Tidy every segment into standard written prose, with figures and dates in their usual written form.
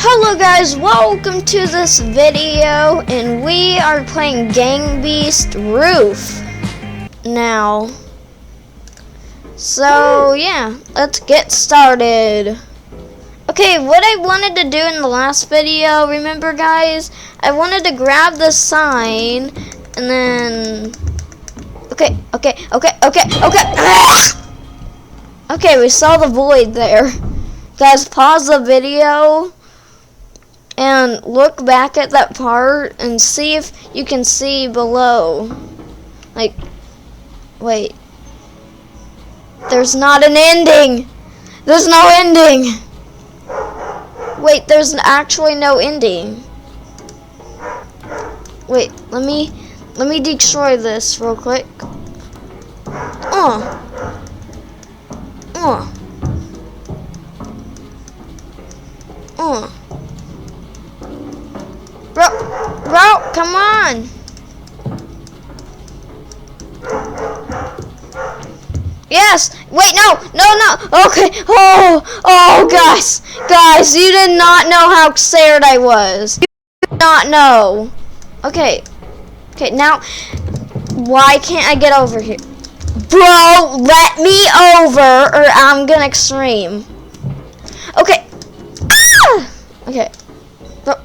Hello guys, welcome to this video, and we are playing Gang Beast Roof now. So yeah, let's get started. Okay, what I wanted to do in the last video, remember guys, I wanted to grab the sign and then okay. Okay, we saw the void there. Guys, pause the video and look back at that part and see if you can see below. Like, wait. There's not an ending. There's no ending. Wait, there's actually no ending. Wait, let me destroy this real quick. Bro, come on. Yes. Wait, no. Okay. Oh, guys, you did not know how scared I was. You did not know. Okay, now, why can't I get over here? Bro, let me over or I'm gonna scream. Okay. Okay. Bro.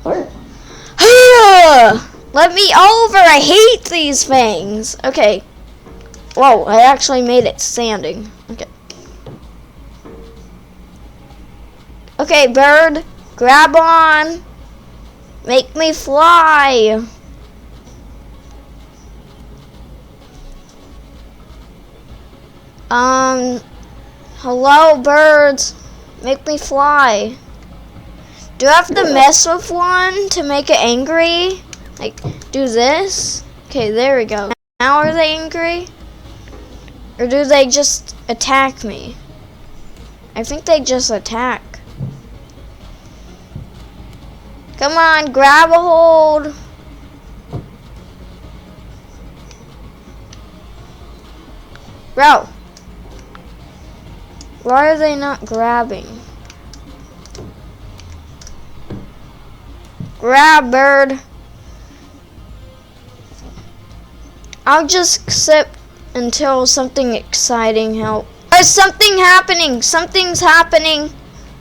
Let me over. I hate these things. Okay. Whoa, I actually made it standing. Okay. Okay, bird. Grab on. Make me fly. Hello, birds. Make me fly. Do I have to mess with one to make it angry? Like, do this? Okay, there we go. Now are they angry? Or do they just attack me? I think they just attack. Come on, grab a hold. Bro. Why are they not grabbing? Grab, bird. I'll just sit until something exciting helps. There's something happening. Something's happening.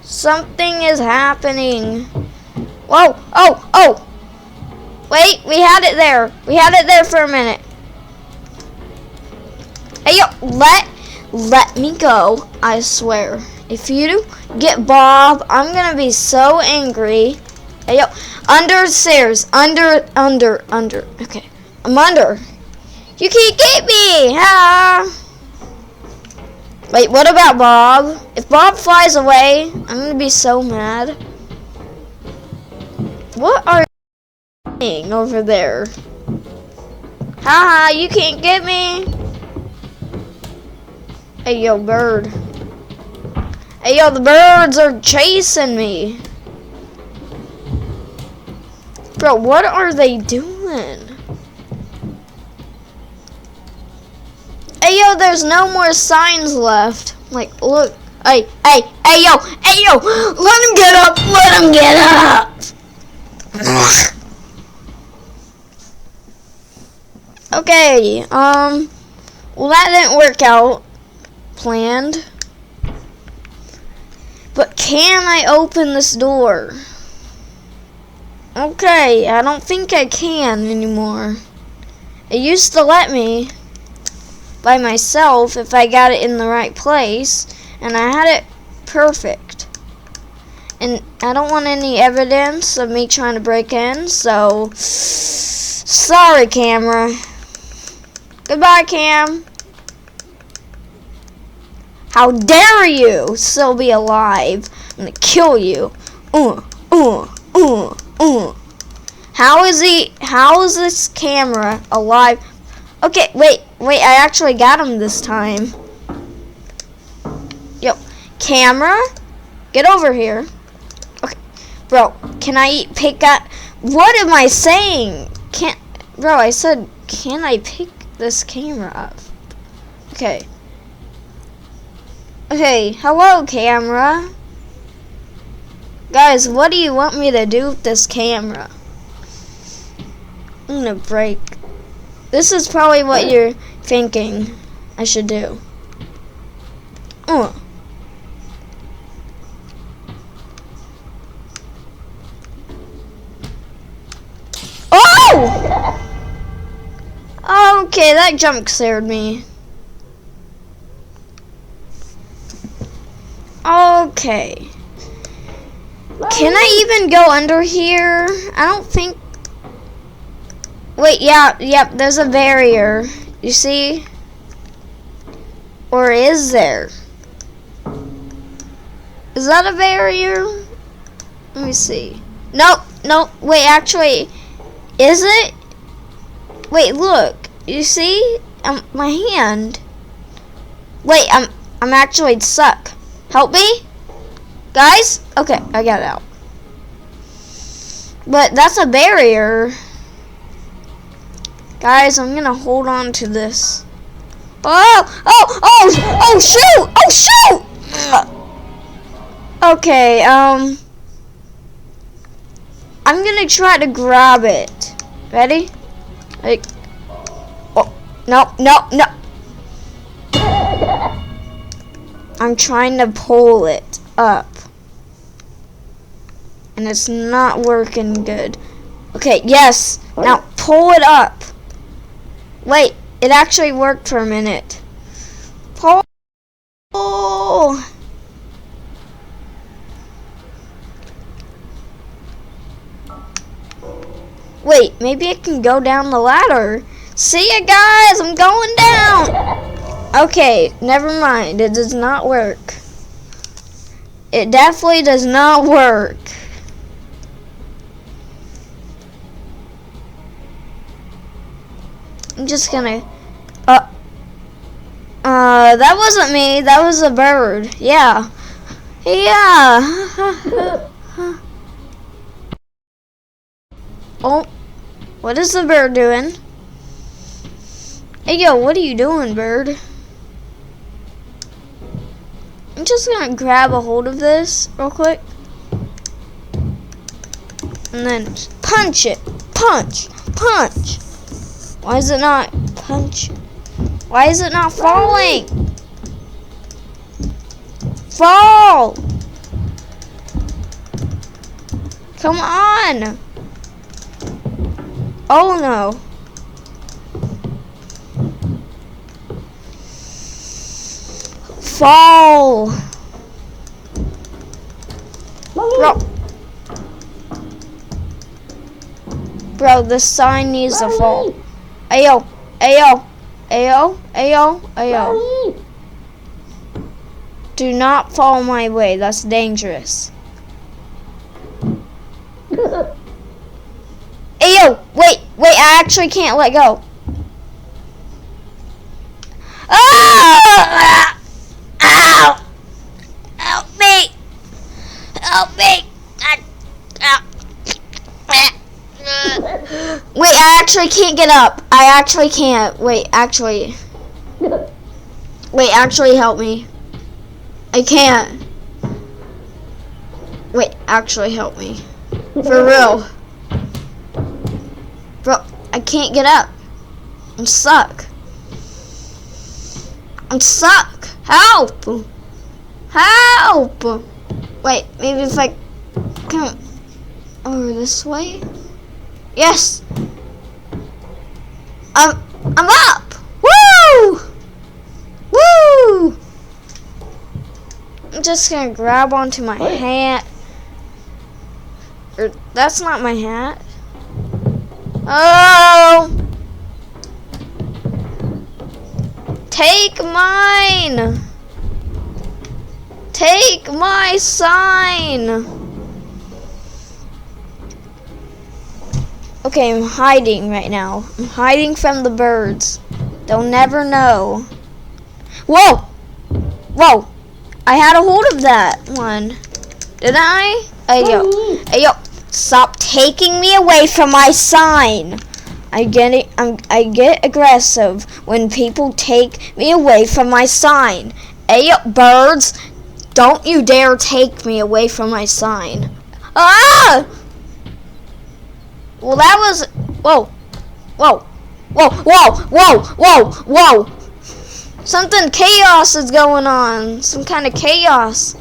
Something is happening. Whoa. Oh. Wait, we had it there. We had it there for a minute. Hey, yo, let me go. I swear. If you get Bob, I'm gonna be so angry. Hey, yo, under stairs. Under. Okay, I'm under. You can't get me! Ah. Wait, what about Bob? If Bob flies away, I'm gonna be so mad. What are you doing over there? Haha, you can't get me! Hey, yo, bird. Hey, yo, the birds are chasing me. Bro, what are they doing? Hey, yo, there's no more signs left. Like, look. Hey, yo. Let him get up. Okay, well, that didn't work out. Planned. But can I open this door? Okay, I don't think I can anymore. It used to let me by myself if I got it in the right place, and I had it perfect. And I don't want any evidence of me trying to break in, so sorry, camera. Goodbye, Cam. How dare you still be alive? I'm gonna kill you. How is this camera alive? Okay, wait, I actually got him this time. Yo, camera, get over here. Okay, bro, can I pick up? What am I saying? Bro, I said, can I pick this camera up? Okay. Okay, hello, camera. Guys, what do you want me to do with this camera? I'm gonna break. This is probably what you're thinking I should do. Oh! Okay, that jump scared me. Okay. Can I even go under here? I don't think... Wait, yep, there's a barrier. You see? Or is there? Is that a barrier? Let me see. Nope, wait, actually, is it? Wait, look. You see? My hand. Wait, I'm actually stuck. Help me? Guys? Okay, I got it out. But that's a barrier. Guys, I'm gonna hold on to this. Oh, shoot! Oh, shoot! Okay, I'm gonna try to grab it. Ready? Like, oh, no. I'm trying to pull it up. And it's not working good. Okay, yes. Now pull it up. Wait, it actually worked for a minute. Pull. Wait, maybe I can go down the ladder. See ya, guys, I'm going down. Okay, never mind. It does not work. It definitely does not work. I'm just gonna... that wasn't me. That was a bird. Yeah. Oh, what is the bird doing? Hey, yo, what are you doing, bird? I'm just gonna grab a hold of this real quick. And then punch it. Punch. Why is it not punch? Why is it not falling? Fall! Come on! Oh no. Fall! Bro, the sign needs to fall. Ayo. Do not fall my way. That's dangerous. Ayo, wait, I actually can't let go. Ah! Ow! Help me! Wait, I actually can't get up. I actually can't. Wait, actually help me. I can't. Wait, actually help me. For real. Bro, I can't get up. I'm stuck. Help! Wait, maybe if I come over this way? Yes! I'm up! Woo! I'm just gonna grab onto my hat. Or, that's not my hat. Oh! Take mine! Take my sign! Okay, I'm hiding right now. I'm hiding from the birds. They'll never know. Whoa! I had a hold of that one. Didn't I? Hey yo. Stop taking me away from my sign. I get aggressive when people take me away from my sign. Hey, birds, don't you dare take me away from my sign. Ah! Well, that was... Whoa. Whoa. Whoa, whoa, whoa, whoa, whoa. Something chaos is going on. Some kind of chaos.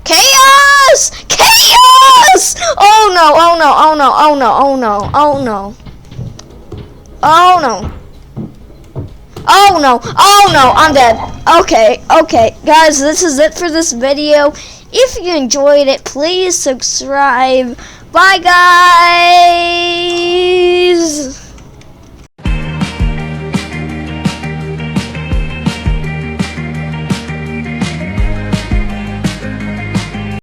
Chaos! Chaos! Oh no, oh no, oh no, oh no, oh no, oh no. Oh no. Oh no, oh no, I'm dead. Okay, okay. Guys, this is it for this video. If you enjoyed it, please subscribe. Bye, guys.